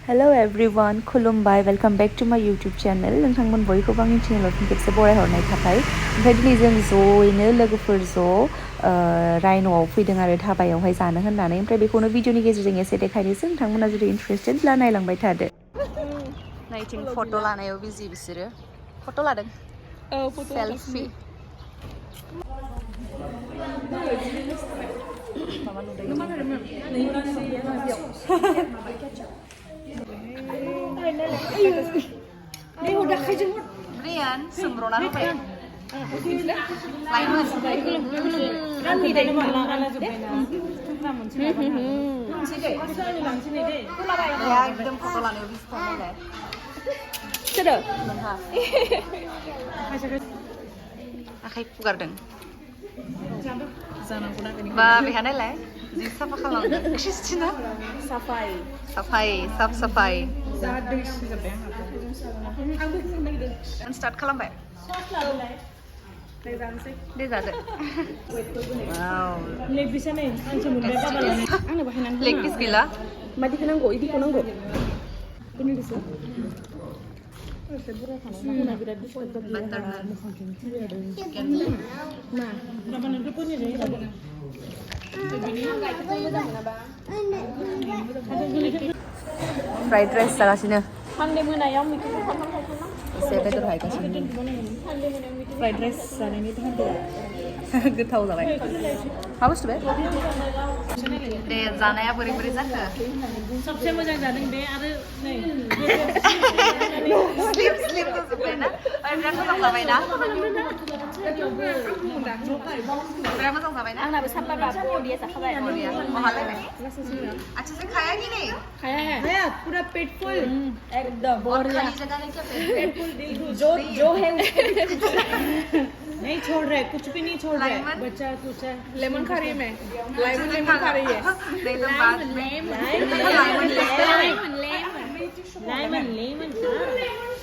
Hello everyone, खुलुमबाय, welcome back to my YouTube channel. नोंथांमोन बयखौबो आंनि चेनेलाव फिन खेबसे बरायहरनाय थाबाय। ओमफ्राय दिनै जों ज'यैनो लोगोफोर राइन'आव फैदों आरो धाबायावहाय जानो होननानै। ओमफ्राय बेखौनो भिडिअनि गेजेरजों एसे देखायनोसै। नोंथांमोना जुदि इन्ट्रेस्टेडब्ला नायलांबाय थादो। नायथिं फट' लानायाव बिजि बिसोरो। फट' लादों? औ, फट' सेल्फि। माबा नुदों Brian, sembrono apa ya? Lemon. Ya, एकदम फट' लानायाव बिजि थानायलाय। सोरो? नोंहा। आखाइ फुगारदों। बा बेहा नायलाय जि साफा खालामदों क्रिस्टिना साफाय साफ साफाय स्टार्ट खालामबाय दे जादो लेग पिस गैला मादिखौ नांगौ इदिखौ नांगौ फ्राइड राइस जागासिनो एसे बेदर हायगासिनो फ्राइड राइस जानायनि गोथाव जाबाय मा बुस्थु बे दे जानाया बोरै बोरै जाखो सबसे मोजां जादों बे आरो नै स्लिप जाजोब्बाय ना बिराद मोजां जाबाय ना बिराद मोजां जाबाय ना आंनाबो साम्बारा बरिया जाखाबाय बरिया महालाय अच्छा से खाया कि नहीं खाया पूरा पेट फुल एकदम बरिया पेट फुल दिल जो है नहीं छोड़ रहे कुछ भी नहीं छोड़ रहे बच्चा कुछ है लेमन खा रही है मैं लेमन खा रही है नहीं तो बात लेमन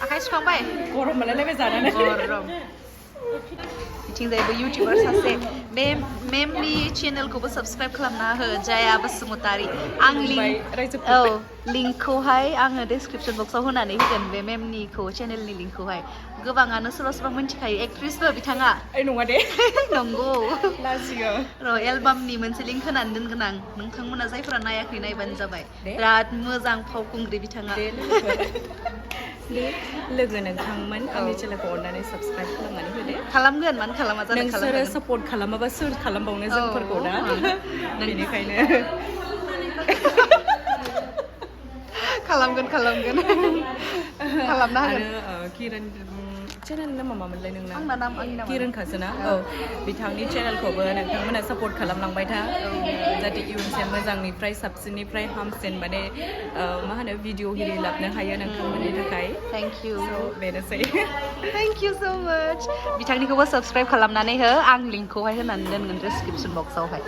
आखाइ सुखांबाय गरम मोनलाय बे जानानै गरम बिथिंजायबो इउटिउबार सासे बे मेमनि चेनेलखौबो साबस्क्राइब खालामना हो जाया बसुमतारी आं लिंकखौहाय आङो डिसक्रिपसन बक्सआव होनानै होगोन बे मेमनिखौ चेनेलनि लिंकखौहाय गोबाङानो सोरबा सोरबा मिन्थिखायो एक्ट्रेसबो बिथाङा नङा दे नंगौ लाजियो र' एलबामनि मोनसे लिंक होनानै दोनगोन आं नोंथांमोना जायफोरा नायाखै नायबानो जाबाय बिराद मोजां फावखुंग्रि बिथाङा लोगो नोंथांमोन आंनि चेनेलखौ अननानै साबस्क्राइब खालामनानै होदो खालामगोन मानो खालामा जानो नोंसोरो सापर्ट खालामाबा सोर खालामबावनो जोंफोरखौ ना बेनिखायनो खालामगोन खालामनो हागोन किरण चेनेल नामा मामोनलाय नोंना आंना नाम आंनि नाम किरण खासोना औ बिथांनि चेनेलखौबो नोंथांमोना सापर्ट खालामलांबाय था जाहाथे इयुनसिम मोजांनिफ्राय साबसिननिफ्राय हामसिन माने मा होनो भिडिअ हिरि लाबनो हायो नोंथांमोननि थाखाय थेंक इउ बेनोसै थेंक इउ स' माच बिथांनिखौबो साबस्क्राइब खालामनानै हो आं लिंकखौहाय होनानै दोनगोन डिसक्रिपसन बक्सआवहाय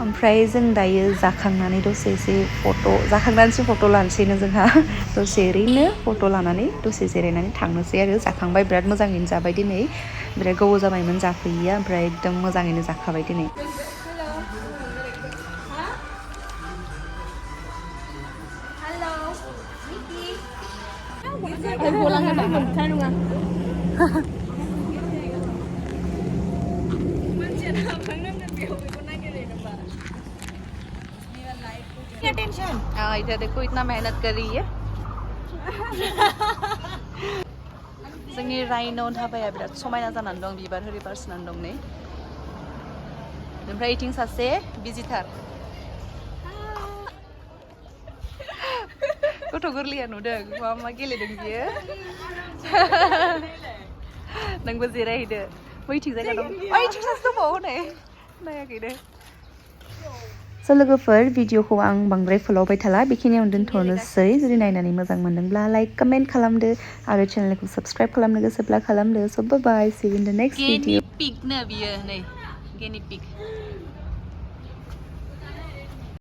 ओमफ्राय जों दायो जाखांनानै दसे एसे जाखांनानैसो फट' लानोसैनो जोंहा दसे ओरैनो फट' लानानै दसे जिरायनानै थांनोसै आरो जाखांबाय बिराद मोजाङैनो जाबाय दिनै बिराद गोबाव जाबायमोन जाफैया ओमफ्राय एकदम मोजाङैनो जाखाबाय दिनै इधर देखो इतना मेहनत कर रही है जोंनि राइन' धाबाया बिराद समायना जानानै दं बिबार होरि बारसिनानै दं नै ओमफ्राय इथिं सासे भिजिटार गथ' गोरलैया नुदों मा गेलेदों बियो नोंबो जिरायहैदो बैथिं जायगा दं ओइथिं सासे दंबावो नै नायाखैनो स' लोगोफोर भिडिअखौ आं बांद्राय फोलावबाय थाला बेखिनियावनो दोनथ'नोसै जुदि नायनानै मोजां मोनदोंब्ला लाइक कमेन्ट खालामदो आरो चेनेलखौ साबस्क्राइब खालामनो गोसोब्ला खालामदो स' बाय सि U in the next video गेनि pig नो बियो नै गेनि पिग